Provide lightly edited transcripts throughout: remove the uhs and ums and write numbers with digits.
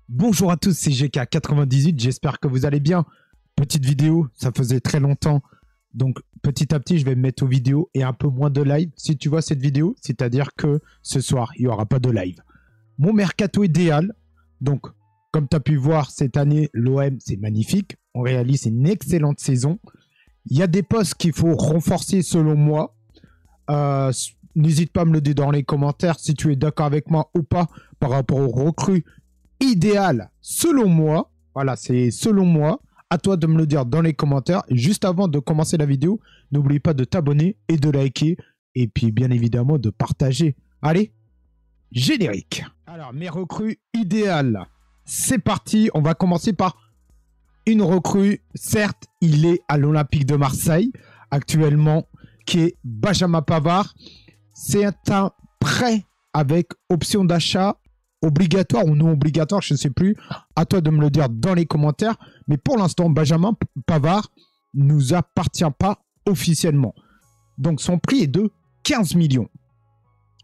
Bonjour à tous, c'est GK98, j'espère que vous allez bien. Petite vidéo, ça faisait très longtemps. Donc petit à petit, je vais me mettre aux vidéos et un peu moins de live. Si tu vois cette vidéo, c'est-à-dire que ce soir, il n'y aura pas de live. Mon mercato idéal, donc comme tu as pu voir cette année, l'OM, c'est magnifique. On réalise une excellente saison. Il y a des postes qu'il faut renforcer selon moi. N'hésite pas à me le dire dans les commentaires si tu es d'accord avec moi ou pas par rapport aux recrues idéal selon moi. Voilà, c'est selon moi. À toi de me le dire dans les commentaires. Et juste avant de commencer la vidéo, n'oublie pas de t'abonner et de liker. Et puis bien évidemment de partager. Allez, générique. Alors, mes recrues idéales. C'est parti. On va commencer par une recrue. Certes, il est à l'Olympique de Marseille actuellement, qui est Benjamin Pavard. C'est un prêt avec option d'achat obligatoire ou non obligatoire, je ne sais plus. À toi de me le dire dans les commentaires. Mais pour l'instant, Benjamin Pavard ne nous appartient pas officiellement. Donc, son prix est de 15 millions.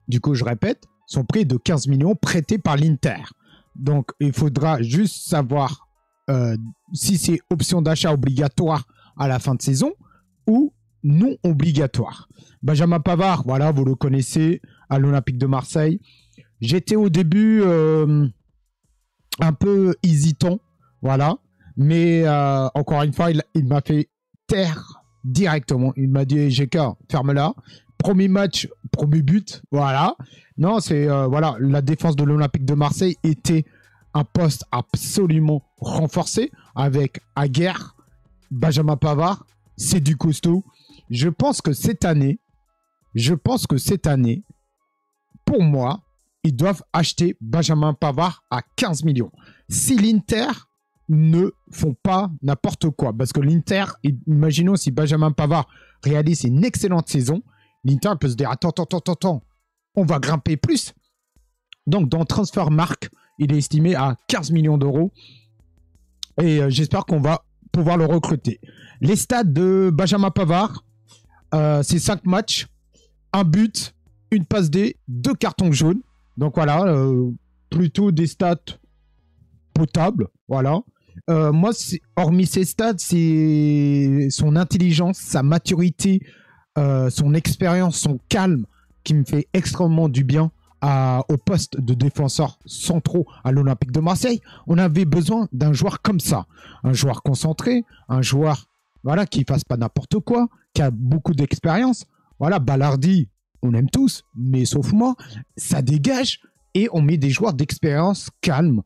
Du coup, je répète, son prix est de 15 millions prêté par l'Inter. Donc, il faudra juste savoir si c'est option d'achat obligatoire à la fin de saison ou non obligatoire. Benjamin Pavard, voilà, vous le connaissez, à l'Olympique de Marseille. J'étais au début un peu hésitant, voilà. Mais encore une fois, il m'a fait taire directement. Il m'a dit, GK, ferme-la. Premier match, premier but, voilà. Non, c'est, voilà, la défense de l'Olympique de Marseille était un poste absolument renforcé avec Aguerre, Benjamin Pavard, c'est du costaud. Je pense que cette année, pour moi, ils doivent acheter Benjamin Pavard à 15 millions. Si l'Inter ne font pas n'importe quoi, parce que l'Inter, imaginons si Benjamin Pavard réalise une excellente saison, l'Inter peut se dire, attends, on va grimper plus. Donc, dans Transfermarkt, il est estimé à 15 millions d'euros. Et j'espère qu'on va pouvoir le recruter. Les stats de Benjamin Pavard, c'est 5 matchs, 1 but, une passe D, 2 cartons jaunes. Donc voilà, plutôt des stats potables, voilà. Moi, hormis ces stats, c'est son intelligence, sa maturité, son expérience, son calme qui me fait extrêmement du bien au poste de défenseur centraux à l'Olympique de Marseille. On avait besoin d'un joueur comme ça, un joueur concentré, un joueur voilà, qui ne fasse pas n'importe quoi, qui a beaucoup d'expérience. Voilà, Balardi, on aime tous, mais sauf moi, ça dégage et on met des joueurs d'expérience calmes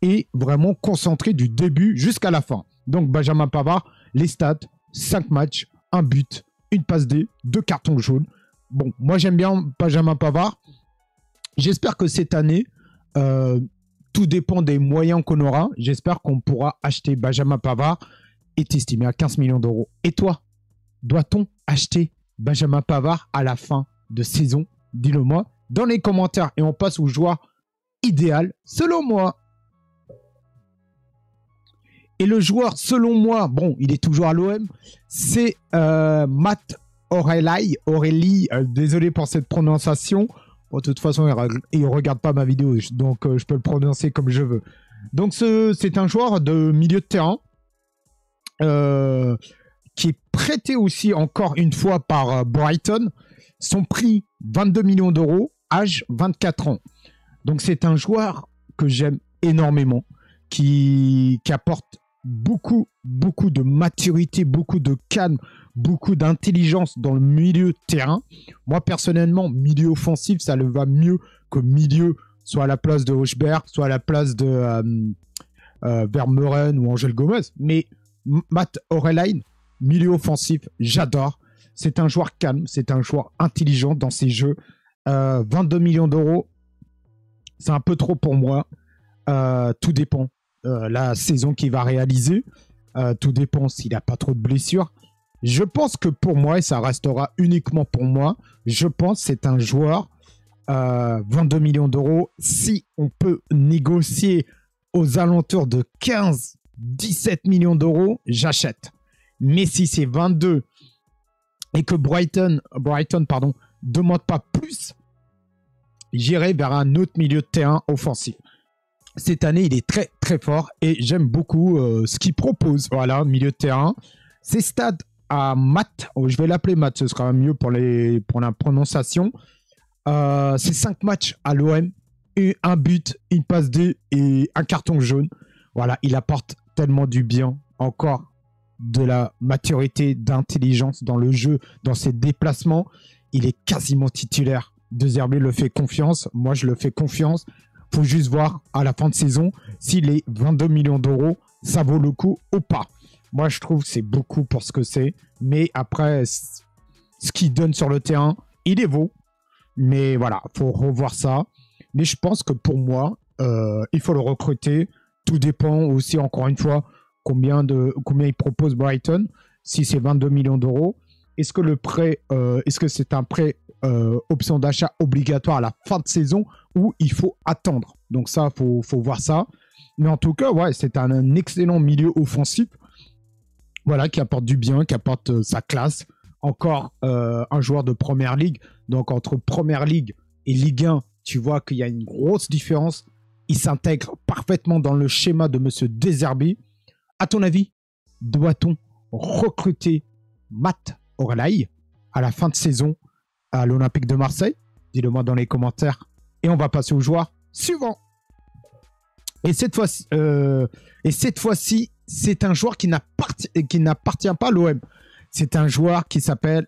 et vraiment concentrés du début jusqu'à la fin. Donc Benjamin Pavard, les stats, 5 matchs, 1 but, une passe D, 2 cartons jaunes. Bon, moi j'aime bien Benjamin Pavard. J'espère que cette année, tout dépend des moyens qu'on aura. J'espère qu'on pourra acheter Benjamin Pavard, est estimé à 15 millions d'euros. Et toi, doit-on acheter Benjamin Pavard à la fin de saison? Dis-le moi dans les commentaires et on passe au joueur idéal selon moi. Et le joueur selon moi, bon, il est toujours à l'OM, c'est Matt Aurélie, désolé pour cette prononciation. Bon, de toute façon, il ne regarde pas ma vidéo, donc je peux le prononcer comme je veux. Donc c'est un joueur de milieu de terrain qui est prêté aussi encore une fois par Brighton. Son prix, 22 millions d'euros, âge 24 ans. Donc c'est un joueur que j'aime énormément, qui apporte beaucoup de maturité, beaucoup de calme, beaucoup d'intelligence dans le milieu de terrain. Moi, personnellement, milieu offensif, ça le va mieux que milieu, soit à la place de Hochberg, soit à la place de Vermeuren ou Angel Gomez. Mais Matt Aurélie, milieu offensif, j'adore. C'est un joueur calme, c'est un joueur intelligent dans ses jeux. 22 millions d'euros, c'est un peu trop pour moi. Tout dépend la saison qu'il va réaliser. Tout dépend s'il n'a pas trop de blessures. Je pense que pour moi, et ça restera uniquement pour moi, je pense que c'est un joueur 22 millions d'euros. Si on peut négocier aux alentours de 15-17 millions d'euros, j'achète. Mais si c'est 22 et que Brighton demande pas plus, j'irai vers un autre milieu de terrain offensif. Cette année, il est très fort et j'aime beaucoup ce qu'il propose. Voilà, milieu de terrain. Ses stats à Matt, je vais l'appeler Matt, ce sera mieux pour la prononciation. C'est 5 matchs à l'OM, un but, une passe D et un carton jaune. Voilà, il apporte tellement du bien, encore de la maturité, d'intelligence dans le jeu, dans ses déplacements. Il est quasiment titulaire. De Zerbi le fait confiance, moi je le fais confiance. Faut juste voir à la fin de saison si les 22 millions d'euros, ça vaut le coup ou pas. Moi, je trouve que c'est beaucoup pour ce que c'est. Mais après, ce qu'il donne sur le terrain, il est vaut. Mais voilà, faut revoir ça. Mais je pense que pour moi, il faut le recruter. Tout dépend aussi, encore une fois, combien il propose Brighton. Si c'est 22 millions d'euros. Est-ce que le prêt, est-ce que c'est un prêt option d'achat obligatoire à la fin de saison ou il faut attendre? Donc ça, faut voir ça. Mais en tout cas, ouais, c'est un excellent milieu offensif. Voilà, qui apporte du bien, qui apporte sa classe. Encore un joueur de Première Ligue. Donc entre Première Ligue et Ligue 1, tu vois qu'il y a une grosse différence. Il s'intègre parfaitement dans le schéma de M. De Zerbi. À ton avis, doit-on recruter Matt Orelhaj à la fin de saison à l'Olympique de Marseille? Dis-le moi dans les commentaires. Et on va passer au joueur suivant. Et cette fois-ci, c'est un joueur qui n'appartient pas à l'OM. C'est un joueur qui s'appelle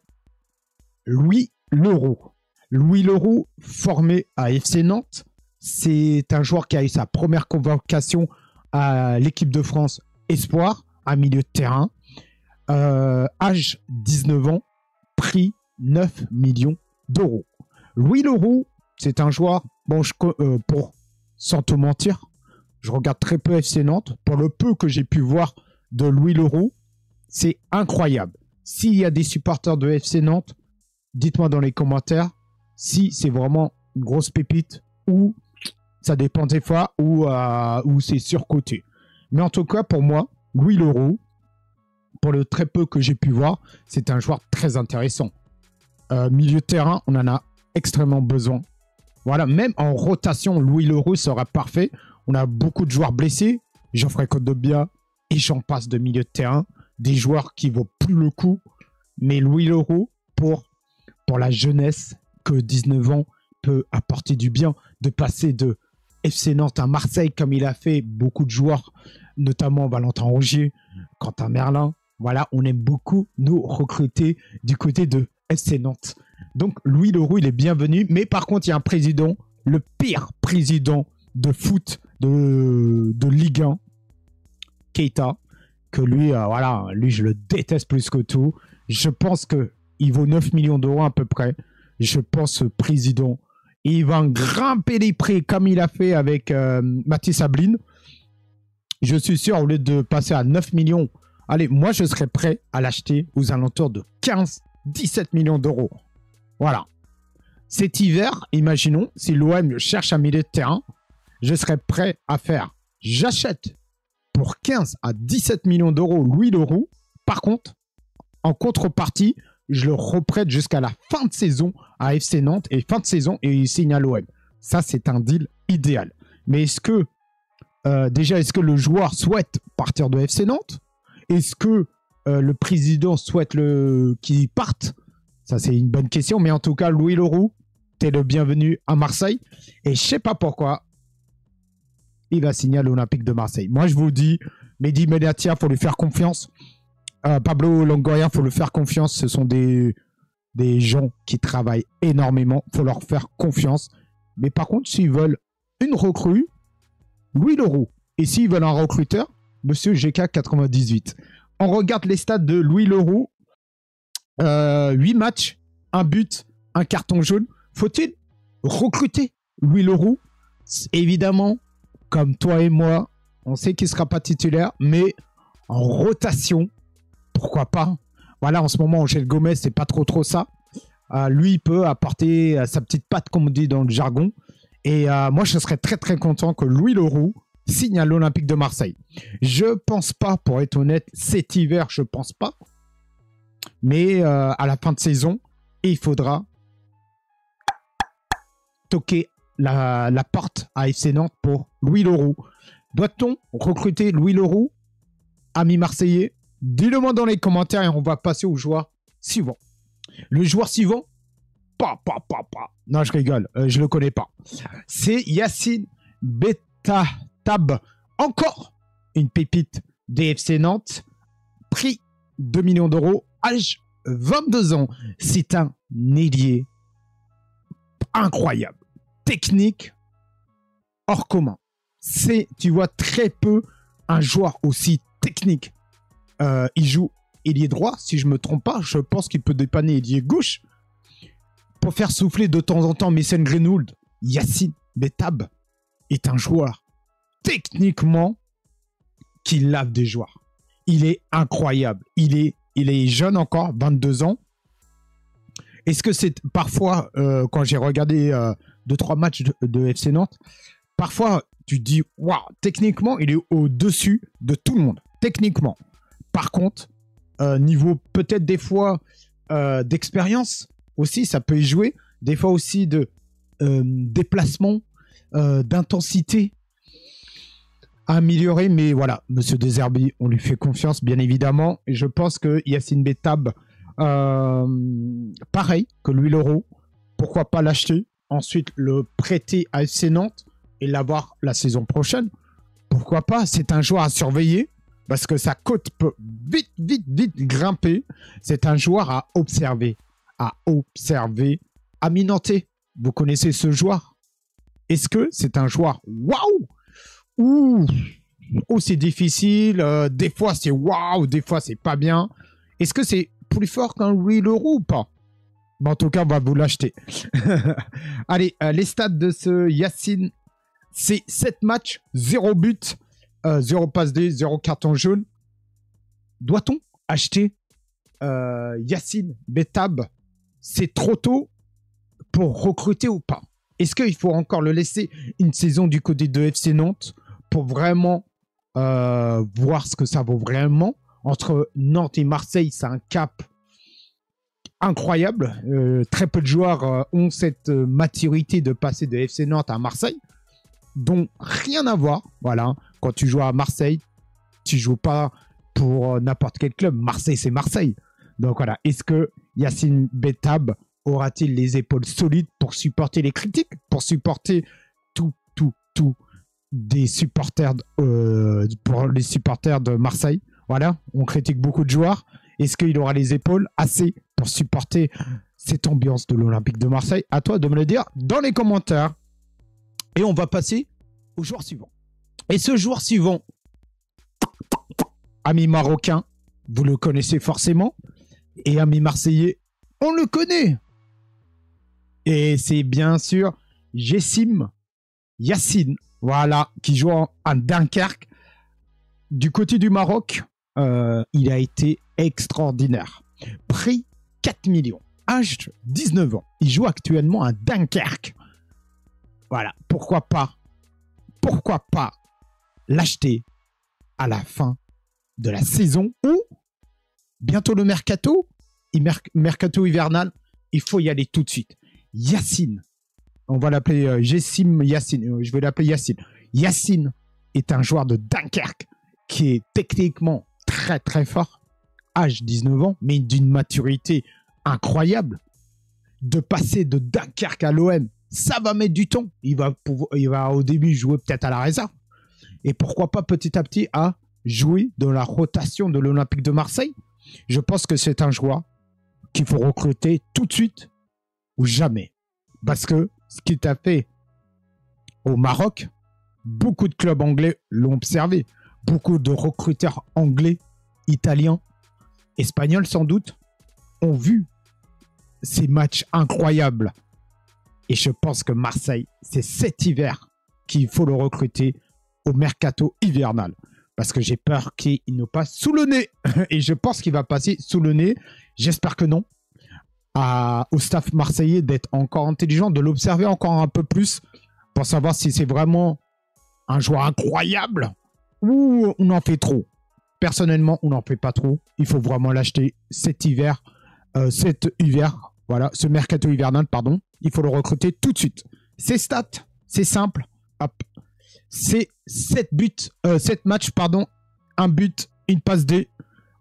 Louis Leroux. Louis Leroux, formé à FC Nantes. C'est un joueur qui a eu sa première convocation à l'équipe de France Espoir, à milieu de terrain. Âge 19 ans, prix 9 millions d'euros. Louis Leroux, c'est un joueur, bon, sans te mentir, je regarde très peu FC Nantes. Pour le peu que j'ai pu voir de Louis Leroux, c'est incroyable. S'il y a des supporters de FC Nantes, dites-moi dans les commentaires si c'est vraiment une grosse pépite ou ça dépend des fois ou c'est surcoté. Mais en tout cas, pour moi, Louis Leroux, pour le très peu que j'ai pu voir, c'est un joueur très intéressant. Milieu de terrain, on en a extrêmement besoin. Voilà, même en rotation, Louis Leroux sera parfait. On a beaucoup de joueurs blessés. Geoffrey Kondogbia et j'en passe de milieu de terrain. Des joueurs qui ne vaut plus le coup. Mais Louis Leroux, pour la jeunesse, que 19 ans peut apporter du bien, de passer de FC Nantes à Marseille, comme il a fait beaucoup de joueurs, notamment Valentin Rongier, Quentin Merlin. Voilà, on aime beaucoup nous recruter du côté de FC Nantes. Donc, Louis Leroux, il est bienvenu. Mais par contre, il y a un président, le pire président de foot de Ligue 1, Keita, que lui, voilà, lui, je le déteste plus que tout. Je pense qu'il vaut 9 millions d'euros à peu près. Je pense ce président, il va grimper les prix comme il a fait avec Mathis Sabline. Je suis sûr, au lieu de passer à 9 millions, allez, moi, je serais prêt à l'acheter aux alentours de 15-17 millions d'euros. Voilà. Cet hiver, imaginons, si l'OM cherche un milieu de terrain, je serais prêt à faire. J'achète pour 15 à 17 millions d'euros Louis Leroux. Par contre, en contrepartie, je le reprête jusqu'à la fin de saison à FC Nantes et fin de saison et il signe à l'OM. Ça, c'est un deal idéal. Mais est-ce que est-ce que le joueur souhaite partir de FC Nantes? Est-ce que le président souhaite qu'il parte? Ça, c'est une bonne question. Mais en tout cas, Louis Leroux, t'es le bienvenu à Marseille. Et je sais pas pourquoi, il va signer à l'Olympique de Marseille. Moi, je vous dis, Mehdi Benatia, il faut lui faire confiance. Pablo Longoria, il faut lui faire confiance. Ce sont des gens qui travaillent énormément. Il faut leur faire confiance. Mais par contre, s'ils veulent une recrue, Louis Leroux. Et s'ils veulent un recruteur, Monsieur GK98. On regarde les stats de Louis Leroux. 8 matchs, 1 but, 1 carton jaune. Faut-il recruter Louis Leroux? Évidemment, comme toi et moi, on sait qu'il ne sera pas titulaire, mais en rotation, pourquoi pas? Voilà, en ce moment, Angel Gomez, c'est pas trop ça. Lui, il peut apporter sa petite patte, comme on dit dans le jargon. Et moi, je serais très content que Louis Leroux signe à l'Olympique de Marseille. Je pense pas, pour être honnête, cet hiver, je pense pas. Mais à la fin de saison, il faudra toquer la porte à FC Nantes pour Louis Leroux. Doit-on recruter Louis Leroux, ami marseillais? Dis-le-moi dans les commentaires et on va passer au joueur suivant. Le joueur suivant, non, je rigole, je le connais pas. C'est Yacine Bettatab. Encore une pépite DFC Nantes. Prix 2 millions d'euros. Âge 22 ans. C'est un ailier incroyable. Technique hors commun. C'est, tu vois, très peu un joueur aussi technique. Il joue ailier droit, si je ne me trompe pas. Je pense qu'il peut dépanner ailier gauche. Pour faire souffler de temps en temps Mason Greenwood, Yacine Bettatab est un joueur techniquement qui lave des joueurs. Il est incroyable. Il est jeune encore, 22 ans. Est-ce que c'est parfois, quand j'ai regardé 2-3 matchs de FC Nantes, parfois tu te dis, waouh, techniquement, il est au-dessus de tout le monde. Techniquement. Par contre, niveau peut-être des fois d'expérience aussi, ça peut y jouer. Des fois aussi de déplacement, d'intensité à améliorer. Mais voilà, Monsieur Deserbi, on lui fait confiance, bien évidemment. Et je pense que Yacine Bettatab, pareil que Louis Leroux, pourquoi pas l'acheter, ensuite le prêter à FC Nantes et l'avoir la saison prochaine. Pourquoi pas? C'est un joueur à surveiller parce que sa cote peut vite grimper. C'est un joueur à observer. Ami Nantais, vous connaissez ce joueur? Est-ce que c'est un joueur waouh? Ou c'est difficile, des fois c'est waouh, des fois c'est pas bien. Est-ce que c'est plus fort qu'un Louis Leroux ou pas? Mais en tout cas, on va vous l'acheter. Allez, les stats de ce Yacine, c'est 7 matchs, 0 but, 0 passe D, 0 carton jaune. Doit-on acheter Yacine Bettatab? C'est trop tôt pour recruter ou pas? Est-ce qu'il faut encore le laisser une saison du côté de FC Nantes pour vraiment voir ce que ça vaut vraiment? Entre Nantes et Marseille, c'est un cap incroyable. Très peu de joueurs ont cette maturité de passer de FC Nantes à Marseille, dont rien à voir. Voilà, quand tu joues à Marseille, tu joues pas pour n'importe quel club. Marseille, c'est Marseille. Donc voilà, est-ce que Yacine Bettatab aura-t-il les épaules solides pour supporter les critiques, pour supporter tout des supporters, pour les supporters de Marseille? Voilà, on critique beaucoup de joueurs. Est-ce qu'il aura les épaules assez pour supporter cette ambiance de l'Olympique de Marseille? À toi de me le dire dans les commentaires. Et on va passer au joueur suivant. Et ce joueur suivant, ami marocain, vous le connaissez forcément. Et ami marseillais, on le connaît. Et c'est bien sûr Jessim Yacine, voilà, qui joue à Dunkerque. Du côté du Maroc, il a été extraordinaire. Prix 4 millions. Âge 19 ans. Il joue actuellement à Dunkerque. Voilà, pourquoi pas l'acheter à la fin de la saison ou bientôt le mercato hivernal, il faut y aller tout de suite. Yacine, on va l'appeler Jessim Yacine, je vais l'appeler Yacine. Yacine est un joueur de Dunkerque qui est techniquement très fort, âge 19 ans, mais d'une maturité incroyable. De passer de Dunkerque à l'OM, ça va mettre du temps. Il va au début jouer peut-être à la réserve. Et pourquoi pas petit à petit à jouer dans la rotation de l'Olympique de Marseille. Je pense que c'est un joueur qu'il faut recruter tout de suite ou jamais. Parce que ce qu'il a fait au Maroc, beaucoup de clubs anglais l'ont observé. Beaucoup de recruteurs anglais, italiens, espagnols sans doute, ont vu ces matchs incroyables. Et je pense que Marseille, c'est cet hiver qu'il faut le recruter au mercato hivernal. Parce que j'ai peur qu'il nous passe sous le nez. Et je pense qu'il va passer sous le nez. J'espère que non. Au staff marseillais d'être encore intelligent, de l'observer encore un peu plus pour savoir si c'est vraiment un joueur incroyable ou on en fait trop. Personnellement, on n'en fait pas trop. Il faut vraiment l'acheter cet hiver. Voilà, ce mercato hivernal, pardon. Il faut le recruter tout de suite. Ses stats, c'est simple. Hop. c'est 7 matchs, pardon. Un but, une passe D.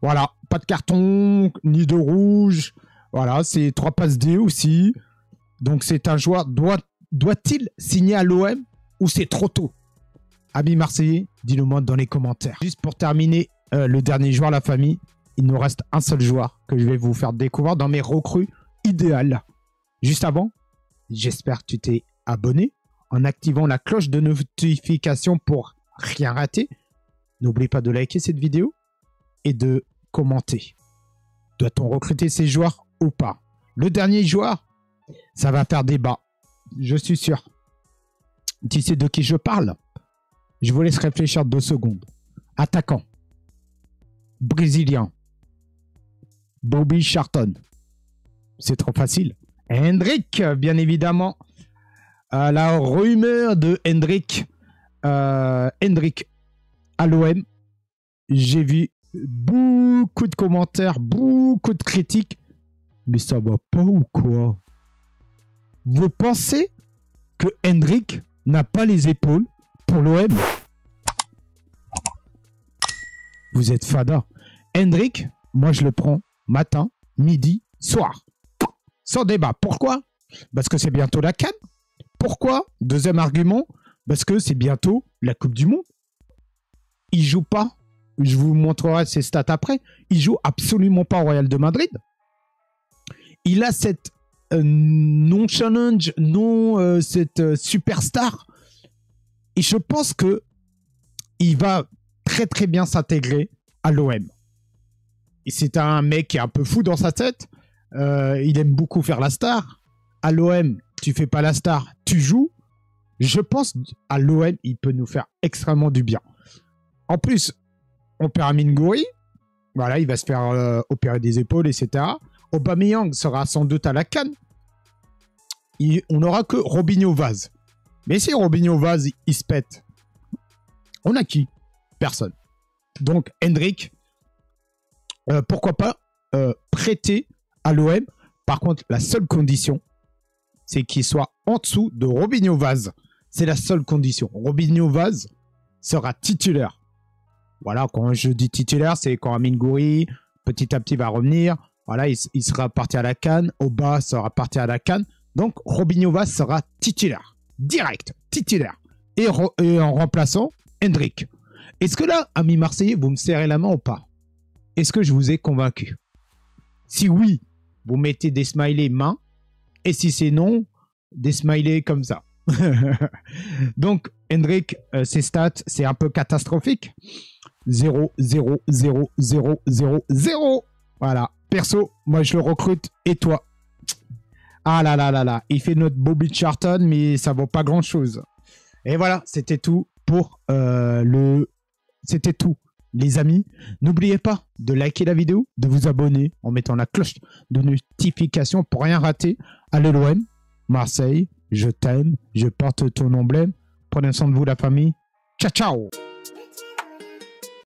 Voilà, pas de carton, ni de rouge. Voilà, c'est 3 passes D aussi. Donc c'est un joueur, doit-il signer à l'OM ou c'est trop tôt? Amis Marseillais, dis-le moi dans les commentaires. Juste pour terminer, le dernier joueur, la famille, il nous reste un seul joueur que je vais vous faire découvrir dans mes recrues idéales. Juste avant, j'espère que tu t'es abonné en activant la cloche de notification pour rien rater. N'oublie pas de liker cette vidéo et de commenter. Doit-on recruter ces joueurs ou pas? Le dernier joueur, ça va faire débat. Je suis sûr. Tu sais de qui je parle? Je vous laisse réfléchir 2 secondes. Attaquant. Brésilien. Bobby Charlton. C'est trop facile. Hendrick, bien évidemment. La rumeur de Hendrick. Hendrick à l'OM. J'ai vu beaucoup de commentaires, beaucoup de critiques. Mais ça va pas ou quoi? Vous pensez que Hendrick n'a pas les épaules pour l'OM? Vous êtes fada. Hendrick, moi je le prends matin, midi, soir. Sans débat. Pourquoi? Parce que c'est bientôt la CAN. Pourquoi? Deuxième argument, parce que c'est bientôt la Coupe du Monde. Il joue pas. Je vous montrerai ses stats après. Il joue absolument pas au Real de Madrid. Il a cette non-challenge, cette superstar. Et je pense que il va très très bien s'intégrer à l'OM. Et c'est un mec qui est un peu fou dans sa tête. Il aime beaucoup faire la star. À l'OM, tu fais pas la star, tu joues. Je pense à l'OM, il peut nous faire extrêmement du bien. En plus, on perd Amine Gouiri. Voilà, il va se faire opérer des épaules, etc. Aubameyang sera sans doute à la CAN. On n'aura que Robinho Vaz. Mais si Robinho Vaz, il se pète, on a qui? Personne. Donc, Hendrick, pourquoi pas prêter à l'OM. Par contre, la seule condition, c'est qu'il soit en dessous de Robinho Vaz. C'est la seule condition. Robinho Vaz sera titulaire. Voilà, quand je dis titulaire, c'est quand Amine Gouiri, petit à petit, va revenir. Voilà, il sera parti à la CAN. Oba sera parti à la CAN. Donc, Robinho Vaz sera titulaire. Direct, titulaire. Et en remplaçant, Hendrick. Est-ce que là, amis Marseillais, vous me serrez la main ou pas? Est-ce que je vous ai convaincu? Si oui, vous mettez des smileys main. Et si c'est non, des smileys comme ça. Donc, Hendrick, ses stats, c'est un peu catastrophique. 0, 0, 0, 0, 0, 0. Voilà. Perso, moi, je le recrute. Et toi? Ah là là là là. Il fait notre Bobby Charlton, mais ça vaut pas grand-chose. Et voilà, c'était tout pour C'était tout, les amis. N'oubliez pas de liker la vidéo, de vous abonner en mettant la cloche de notification pour rien rater. Allez l'OM, Marseille, je t'aime, je porte ton emblème. Prenez soin de vous, la famille. Ciao, ciao!